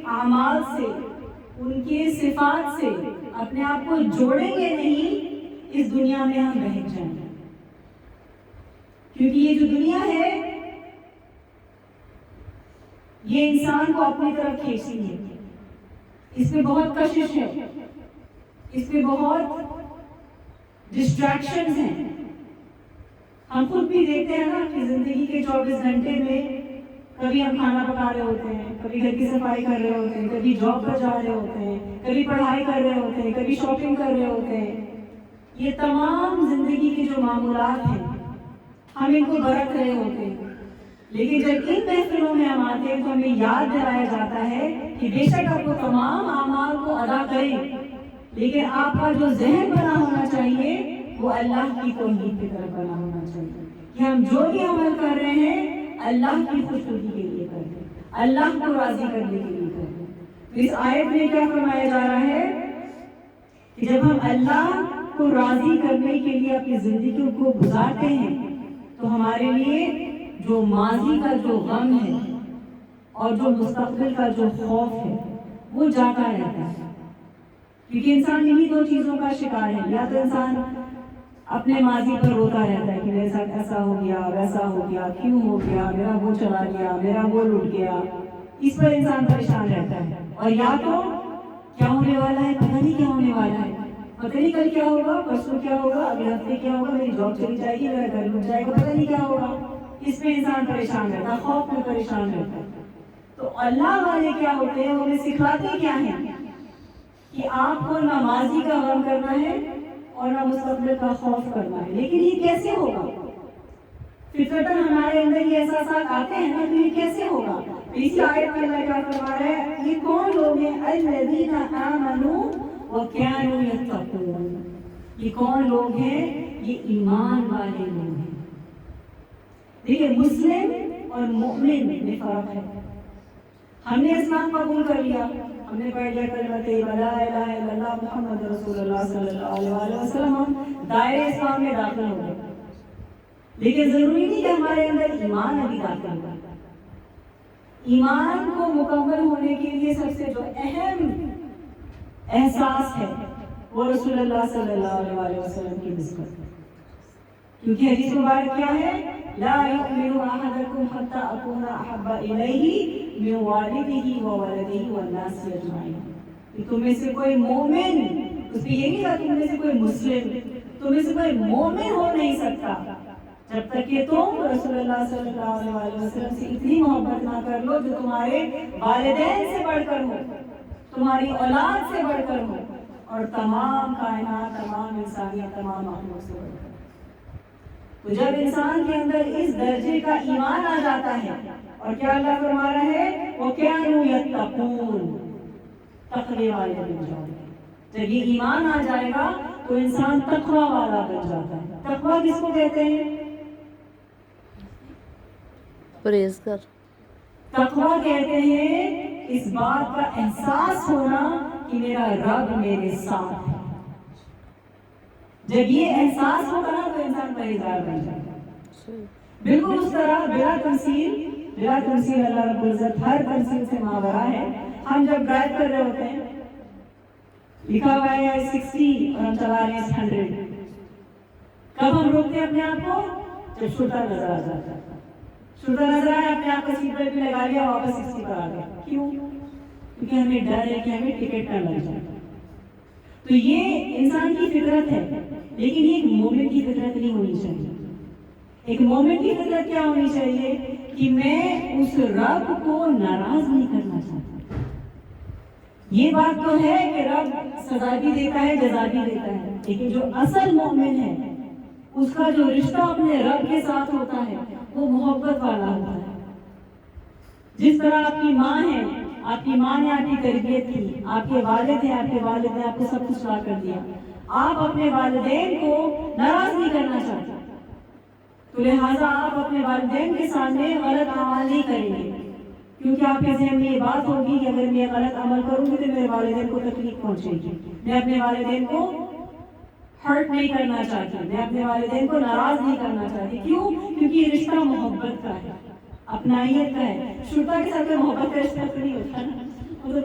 اعمال سے، ان کے صفات سے اپنے آپ کو جوڑیں گے نہیں، اس دنیا میں ہم بہک جائیں گے. کیونکہ یہ جو دنیا ہے یہ انسان کو اپنی طرف کھینچتی ہے، اس میں بہت کشش ہے، اس میں بہت ڈسٹریکشنز ہیں. ہم خود بھی دیکھتے ہیں نا کہ زندگی کے 24 گھنٹے میں کبھی ہم کھانا پکا رہے ہوتے ہیں، کبھی گھر کی صفائی کر رہے ہوتے ہیں، کبھی جاب پر جا رہے ہوتے ہیں، کبھی پڑھائی کر رہے ہوتے ہیں، کبھی شاپنگ کر رہے ہوتے ہیں. یہ تمام زندگی کے جو معمولات ہیں ہم ان کو برت رہے ہوتے ہیں. لیکن جب ان محفلوں میں ہم آتے ہیں تو ہمیں یاد دلایا جاتا ہے کہ بے شک آپ کو تمام اعمال کو ادا کریں، لیکن آپ کا جو ذہن بنا ہونا چاہیے وہ اللہ کی توحید کی طرف بنا ہونا چاہیے کہ ہم جو بھی عمل کر رہے ہیں اللہ کی خوشنودی کے لیے کر رہے ہیں، اللہ کو راضی کرنے کے لیے کر رہے ہیں. تو اس آیت میں کیا فرمایا جا رہا ہے کہ جب ہم اللہ کو راضی کرنے کے لیے اپنی زندگی کو گزارتے ہیں تو ہمارے لیے جو ماضی کا جو غم ہے اور جو مستقبل کا جو خوف ہے وہ جاتا رہتا ہے. کیونکہ انسان انہی دو چیزوں کا شکار ہے، یا تو انسان اپنے ماضی پر روتا رہتا ہے کہ میرے ساتھ ایسا ہو گیا، ویسا ہو گیا، کیوں ہو گیا، میرا وہ چلا گیا، میرا وہ لٹ گیا، اس پر انسان پریشان رہتا ہے. اور یا تو کیا ہونے والا ہے، پتہ نہیں کیا ہونے والا ہے، پتہ نہیں کل کیا ہوگا، پرسوں کیا ہوگا، اگلے ہفتے کیا ہوگا، میری جاب چلی جائے گی، میرا گھر لٹ جائے گا، پتہ نہیں کیا ہوگا. اس میں انسان پریشان رہتا ہے، خوف میں پریشان رہتا ہے. تو اللہ والے کیا ہوتے ہیں، انہیں سکھلاتے کیا ہیں کہ آپ کو نہ ماضی کا غم کرنا ہے اور نہ مستقبل کا خوف کرنا ہے. لیکن یہ کیسے ہوگا؟ فطرتاً ہمارے اندر یہ احساسات آتے ہیں نا، تو یہ کیسے ہوگا؟ اسی آیت میں اللہ کیا فرما رہا ہے، یہ کون لوگ ہیں؟ الذین آمنوا وکانوا یتقون. یہ کون لوگ ہیں؟ یہ ایمان والے لوگ ہیں. دیکھیے مسلم اور مومن میں فرق ہے. ہم نے اسلام قبول کر لیا، ہم نے پڑھ لیا کلمۃ لا الہ الا اللہ محمد رسول اللہ صلی اللہ علیہ وسلم، ہم دائرۂ اسلام میں داخل ہو گئے. لیکن ضروری نہیں کہ ہمارے اندر ایمان ابھی داخل ہو. ایمان کو مکمل ہونے کے لیے سب سے جو اہم احساس ہے وہ رسول اللہ صلی اللہ علیہ وسلم کی نسبت ہے. کیونکہ حدیث مبارک کیا ہے؟ لا یؤمن احدکم حتی اکون احب الیہ من والدہ وولدہ والناس اجمعین. کہ تم میں سے کوئی مومن، اس پہ یہ نہیں کہا تم میں سے کوئی مسلم، تم میں سے کوئی مومن ہو نہیں سکتا جب تک کہ تم رسول اللہ صلی اللہ علیہ وسلم سے اتنی محبت نہ کر لو جو تمہارے والدین سے بڑھ کر ہو، تمہاری اولاد سے بڑھ کر ہو، اور تمام کائنات، تمام انسانیت، تمام مخلوق سے بڑھ کر. تو جب انسان کے اندر اس درجے کا ایمان آ جاتا ہے، اور کیا اللہ فرما رہا ہے، وَكَانُوا يَتَّقُونَ، تقوی والے بن جاؤ. جب یہ ایمان آ جائے گا تو انسان تقوی والا بن جاتا ہے. تقوی کس کو کہتے ہیں؟ پرہیزگار. تقوی کہتے ہیں اس بات کا احساس ہونا کہ میرا رب میرے ساتھ ہے. جب یہ احساس ہوگا نا تو انسان پرہیزگار بن جائے گا. بالکل اس طرح بلا تمثیل اللہ رب العزت ہر تمثیل سے ماورا ہے. ہم جب ڈرائیو کر رہے ہوتے ہیں، لکھا ہوا ہے 60 اور ہم چلا رہے ہیں 100، کب ہم روکتے ہیں اپنے آپ کو؟ جب شوٹر نظر آ جاتا ہے. شوٹر نظر آیا، اپنے آپ کو سیٹ بیلٹ بھی لگا لیا، واپس 60 پر آ گیا. کیوں؟ کیونکہ ہمیں ڈر ہے کہ ہمیں ٹکٹ نہ لگ جائے. تو یہ انسان کی فطرت ہے، لیکن یہ ایک مومن کی فطرت نہیں ہونی چاہیے. ایک مومن کی فطرت کیا ہونی چاہیے کہ میں اس رب کو ناراض نہیں کرنا چاہتا. یہ بات تو ہے کہ رب سزا بھی دیتا ہے، جزا بھی دیتا ہے، لیکن جو اصل مومن ہے اس کا جو رشتہ اپنے رب کے ساتھ ہوتا ہے وہ محبت والا ہوتا ہے. جس طرح آپ کی ماں ہے، آپ کی ماں نے آپ کی تربیت کی، آپ کے والد ہیں، آپ کے والد نے آپ کو سب کچھ لا کر دیا، آپ اپنے والدین کو ناراض نہیں کرنا چاہتے، تو لہٰذا آپ اپنے والدین کے سامنے غلط اعمال نہیں کریں گے. کیونکہ آپ کے ذہن میں یہ بات ہوگی کہ اگر میں غلط عمل کروں گی تو میرے والدین کو تکلیف پہنچے گی، میں اپنے والدین کو ہرٹ نہیں کرنا چاہتی، میں اپنے والدین کو ناراض نہیں کرنا چاہتی. کیوں؟ کیونکہ یہ رشتہ محبت کا ہے، اپنائیت کا ہے. شرطا کے ساتھ محبت کا رشتہ تو نہیں ہوتا نا، وہ تو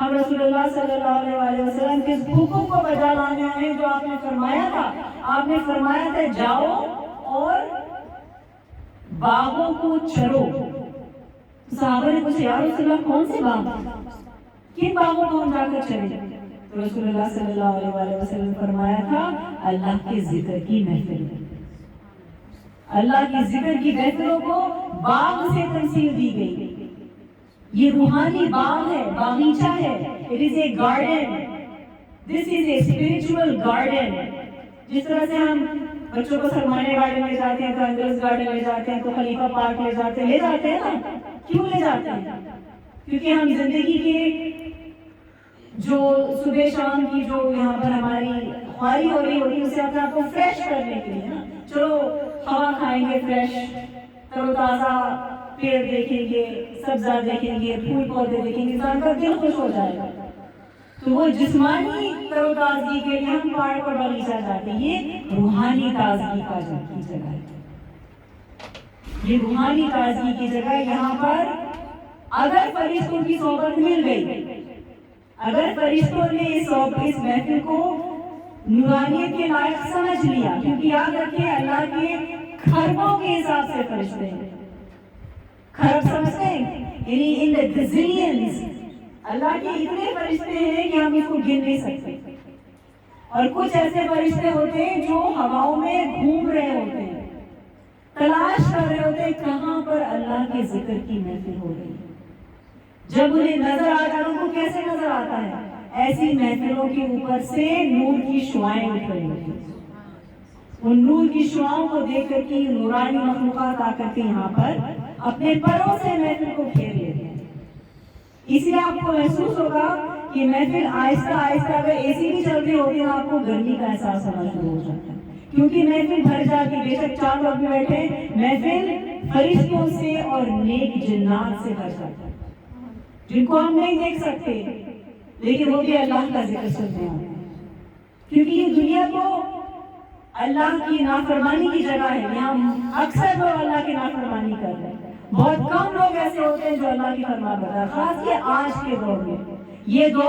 ہم رسول اللہ صلی اللہ علیہ وسلم کے حکم کو بجا لانے آئے جو آپ نے فرمایا تھا. آپ نے فرمایا تھا جاؤ اور باغوں کو چرو. صحابہ نے پوچھا یا رسول اللہ کون سے باغ؟ کن باغوں کو ہم جا کر چلیں؟ تو رسول اللہ صلی اللہ علیہ وسلم فرمایا تھا اللہ کے ذکر کی محفل. اللہ کی ذکر کی محفلوں کو باغ سے تمثیل دی گئی. یہ روحانی باغ ہے, باغیچہ ہے. It is a garden. This is a spiritual garden. جس طرح سے ہم بچوں کو سرمانے گارڈن لے جاتے ہیں, تو انگریز گارڈن لے جاتے ہیں, تو خلیفہ پارک لے جاتے ہیں نا. کیوں لے جاتے ہیں؟ کیونکہ ہم زندگی کے جو صبح شام کی جو یہاں پر ہماری خواری ہو رہی ہوتی ہے اسے اپنے آپ کو فریش کرنے کے لیے نا. چلو ہوا کھائیں گے فریش, تر و تازہ پیڑ دیکھیں گے, سبزہ دیکھیں گے, پھول پودے دیکھیں گے, انسان کا دل خوش ہو جائے گا. تو وہ جسمانی تر و تازگی کے لیے ہم پارک اور باغیچہ جاتے ہیں. یہ روحانی تازگی کی جگہ ہے. یہ روحانی تازگی کی جگہ. یہاں پر اگر فرشتوں کی صحبت مل گئی, اگر فرشتوں نے اس محفل کو نورانیت کے لائق سمجھ لیا, کیونکہ یاد رکھیں اللہ کے خربوں کے حساب سے فرشتے ہیں. خرب سمجھتے ہیں یعنی ان the gazillions. اللہ کے اتنے فرشتے ہیں کہ ہم اس کو گن نہیں سکتے. اور کچھ ایسے فرشتے ہوتے ہیں جو ہواؤں میں گھوم رہے ہوتے ہیں, تلاش کر رہے ہوتے ہیں کہاں پر اللہ کے ذکر کی محفل ہو رہی ہے. جب انہیں نظر آ جائے, ان کو کیسے نظر آتا ہے؟ ایسی محفلوں کے اوپر سے نور کی شعائیں اٹھ رہی ہوتی ہیں. ان نور کی شعاؤں کو دیکھ کر کے نورانی مخلوقات آ کر کے یہاں پر اپنے پروں سے محفل کو گھیر لیتے ہیں. اس لیے آپ کو محسوس ہوگا کہ محفل آہستہ آہستہ اگر اے سی بھی چل رہی ہوتی ہے تو آپ کو گرمی کا احساس ہونا شروع ہو جاتا ہے, کیونکہ محفل بھر جاتی. بے شک 4 لوگ بھی بیٹھے, محفل فرشتوں سے اور نیک جنات سے بھر جاتا ہے, جن کو ہم نہیں دیکھ سکتے لیکن وہ بھی اللہ کا ذکر سنتے ہیں. کیونکہ یہ دنیا تو اللہ کی نافرمانی کی جگہ ہے. یہاں اکثر لوگ اللہ کی نافرمانی کر رہے ہیں. بہت کم لوگ ایسے ہوتے ہیں جو اللہ کی فرمان بردار, خاص یہ آج کے دور میں. یہ دور